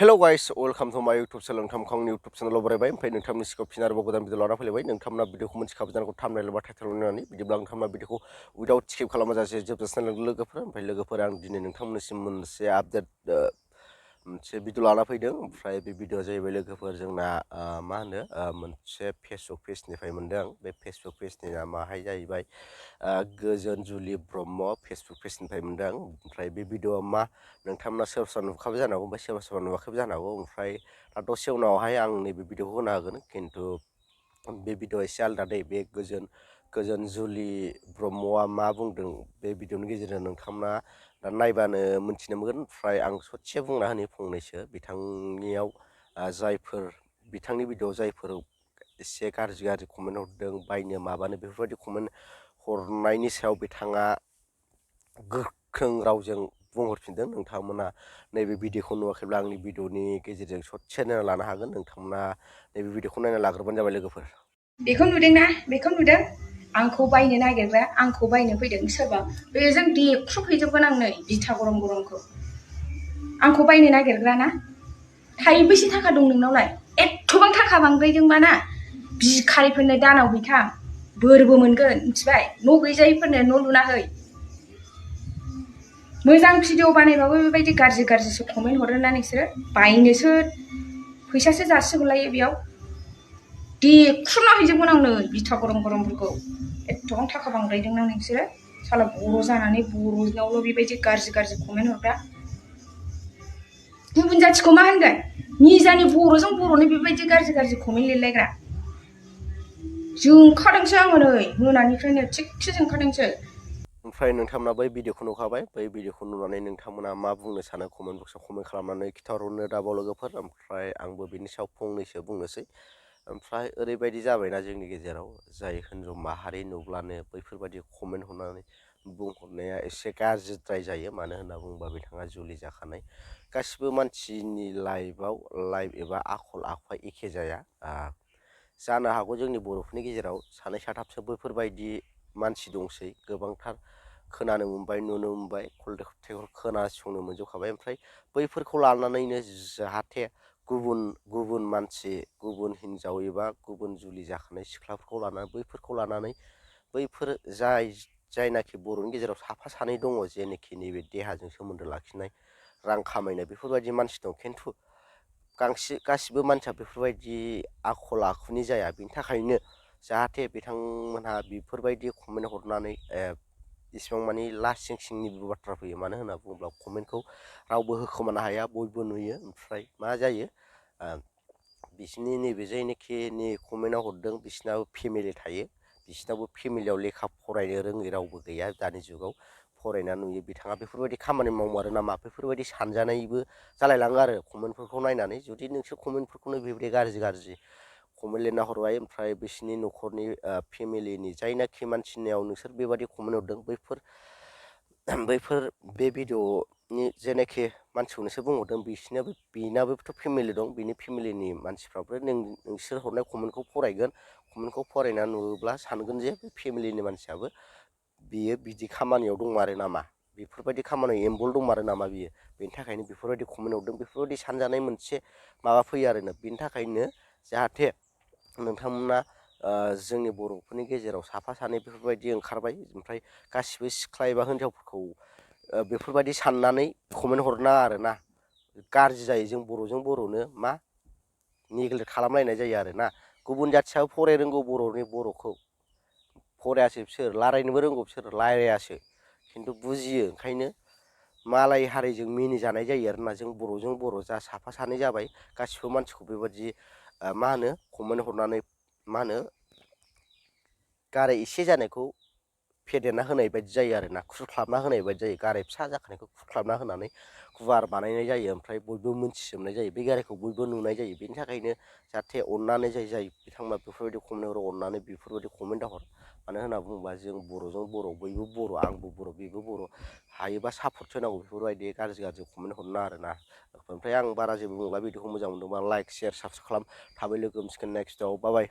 hello guys welcome to माय YouTube channel नोंथांखौ आंनि यूट्यूब चैनलाव बरायबाय ओमफ्राय नोंथांनि सिगाङाव फिन आरोबाव गोदान भिडिअ लाना फैलायबाय नोंथांमोना भिडिअखौ मोनथिखाबाय जानांगौ थाम्बनेल एबा टाइटेल नुनानै बिदिब्ला नोंथांमोना भिडिअखौ उइदाउट स्किप खालामाजासे जोबजासिम लोगोफोर ओमफ्राय लोगोफोर आं दिनै नोंथांमोननिसिम मोनसे आपडेट मोनसे भिडिअ लाना फैदों ओमफ्राय बे भिडिअआ जाहैबाय लोगोफोर जोंना मा होनो मोनसे फेसबुक पेजनिफ्राय मोनदों आं बे फेसबुक पेजनि नामाहाय जाहैबाय गोजोन जुलि ब्रह्म फेसबुक पेजनिफ्राय मोनदों आं ओमफ्राय बे भिडिअआ मा नोंथांमोना सोरबा सोरबा नुखाबाय जानो हागौ ओमफ्राय सोरबा सोरबा नुवाखैबो जानो हागौ ओमफ्राय दा दसे उनावहाय आं नैबे भिडिअखौ होनो हागोन खिन्थु बे भिडिअआ एसे आलादा दै बे गोजोन जुलि ब्रह्मआ मा बुंदों बे भिडिअनि गेजेरजों नोंथांमोना दा नायबानो मोनथिनो मोनगोन ओमफ्राय आं ससे बुंना होनि फंनैसो बिथांनियाव जायफोर बिथांनि भिडिअआव जायफोर एसे गाज्रि कमेन्ट हरदों बायनो माबानो बेफोरबायदि कमेन्ट हरनायनि सायाव बिथाङा गोख्रों रावजों बुंहरफिनदों नोंथांमोना नैबे भिडिअखौ नुवाखैब्ला आंनि भिडिअनि गेजेरजों ससे नायना लानो हागोन नोंथांमोना नैबे भिडिअखौ नायना लाग्रोबानो जाबाय लोगोफोर बेखौ नुदोंना बेखौ नुदों आंखौ बायनो नागिरग्रा आंखौ बायनो फैदों सोरबा बेजों देख्रुबहैजोबगोन आं नै बिथा गरम गरमखौ आंखौ बायनो नागिरग्रा ना थाइबैसे थाखा दं नोंनावलाय एथबां थाखा बांद्रायदोंबा ना बिखारिफोरनो दानाव हैखा बोरबो मोनगोन मिथिबाय न' गैजायैफोरनो न' लुना है मोजां भिडिअ बानायबाबो बेबायदि गाज्रिसो कमेन्ट हरो ना नोंसोरो बायनोसो फैसासो जासिहरलायो बेयाव देख्रुबना हैजोबगोन आं नै बिथा गरम गरमफोरखौ एथबां थाखा बांद्रायदोंना नोंसोरो साला बर' जानानै बर'नावल' बेबायदि गाज्रि कमेन्ट हरग्रा गुबुन जाथिखौ मा होनगोन निजानि बर'जों बर'नो बेबायदि गाज्रि कमेन्ट लिरलायग्रा जोंखादोंसो आङो नै मोनानिफ्रायनो थिगसे जोंखादोंसो ओमफ्राय नोंथांमोना बै भिडिअखौ नुखाबाय बै भिडिअखौ नुनानै नोंथांमोना मा बुंनो सानो कमेन्ट बक्सआव कमेन्ट खालामनानै खिन्थाहरनो दाबाव लोगोफोर ओमफ्राय आंबो बिनि सायाव फंनैसो बुंनोसै ओमफ्राय ओरैबायदि जाबायना जोंनि गेजेराव जाय हिन्जाव माहारि नुब्लानो बैफोरबायदि कमेन्ट हरनानै बुंहरनाया एसे गाज्रिद्राय जायो मानो होनना बुङोबा बिथाङा जुलि जाखानाय गासिबो मानसिनि लाइफ एबा आखल आखुआ एखे जाया जानो हागौ जोंनि बर'फोरनि गेजेराव सानै साथामसो बैफोरबायदि मानसि दंसै गोबांथार खोनानो मोनबाय नुनो मोनबाय खोनासंनो मोनजोबखाबाय ओमफ्राय बैफोरखौ लानानैनो जाहाथे गुबुन मानसि गुबुन हिन्जाव एबा गुबुन जुलि जाखानाय सिख्लाफोरखौ लानानै बैफोर जायनाखि बर'नि गेजेराव साफा सानै दङ जेनोखि नैबे देहाजों सोमोन्दो लाखिनाय रां खामायनाय बेफोरबायदि मानसि दं खिन्थु गासिबो मानसिया बेफोरबायदि आखल आखुनि जाया बिनि थाखायनो जाहाथे बिथांमोनहा बेफोरबायदि कमेन्ट हरनानै इसिबां मानि लासिं सिंनिबो बाथ्रा फैयो मानो होनना बुङोब्ला कमेन्टखौ रावबो होखोमानो हाया बयबो नुयो ओमफ्राय मा जायो बिसोरनि नैबे जायनोखि कमेन्टआव हरदों बिसोरनाबो फेमिलि थायो बिसोरनाबो फेमिलियाव लेखा फरायनो रोङै रावबो गैया दानि जुगाव फरायना नुयो बिथाङा बेफोरबायदि खामानि मावमारो नामा बेफोरबायदि सानजानायबो जालायलाङो आरो कमेन्टफोरखौ नायनानै जुदि नोंसोर कमेन्टफोरखौनो बेबायदि गाज्रि कमेन्ट लिरना हरबाय ओमफ्राय बिसोरनि न'खरनि फेमिलिनि जायनाखि मानसिनियाव नोंसोर बेबायदि कमेन्ट हरदों बैफोर बे भिडिअनि जेनाखि मानसिखौ नोंसोर बुंहरदों बेनाबोथ' फेमिलि दं बिनि फेमिलिनि मानसिफ्राबो नोंसोर हरनाय कमेन्टखौ फरायगोन कमेन्टखौ फरायना नुयोब्ला सानगोन जे बे फेमिलिनि मानसियाबो बियो बिदि खामानियाव दंमारो नामा बेफोरबायदि खामानियाव इनभल्भ दंमारो नामा बियो बेनि थाखायनो बेफोरबायदि कमेन्ट हरदों बेफोरबायदि सानजानाय मोनसे माबा फैयो आरोना बिनि थाखायनो जाहाथे नोंथांमोना जोंनि बर'फोरनि गेजेराव साफा सानै बेफोरबायदि ओंखारबाय ओमफ्राय गासिबो सिख्ला एबा हिन्जावफोरखौ बेफोरबायदि साननानै कमेन्ट हरनाङा आरोना गाज्रि जायो जों बर'नो मा नेग्लेक्ट खालामलायनाय जायो आरोना गुबुन जाथियाबो फराय रोंगौ बर'खौ फरायासै बिसोर रायलायनोबो रोंगौ बिसोर रायलायासो खिन्थु बुजियो ओंखायनो मालाय हारिजों मिनिजानाय जायो आरोना जों बर'जों बर' जा साफा सानै जाबाय गासिबो मानसिखौ बेबायदि मा होनो कमेन्ट हरनानै मा होनो गाराय एसे जानायखौ फेदेरना होनाय बायदि जायो आरोना खुरख्लाबना होनाय बायदि जायो गाराय फिसा जाखानायखौ खुरख्लाबना होनानै गुवार बानायनाय जायो ओमफ्राय बयबो मोनथिजोबनाय जायो बे गारायखौ बयबो नुनाय जायो बेनि थाखायनो जाहाथे अननानै जाय बिथांमोना बेफोरबायदि कमेन्ट हरो अननानै बेफोरबायदि कमेन्ट दाहर मानो होनना बुङोबा जों बर'जों बर' बयबो बर' आंबो बर' बेबो बर' हायोबा सापर्ट होनांगौ बेफोरबायदि गाज्रि कमेन्ट हरना आरोना ओमफ्राय आं बारा जेबो बुंला भिडिअखौ मोजां मोनदोंबा लाइक शेयार साबसक्राइब खालाम थाबै लोगो मोनसिगोन नेक्स्टआव बाय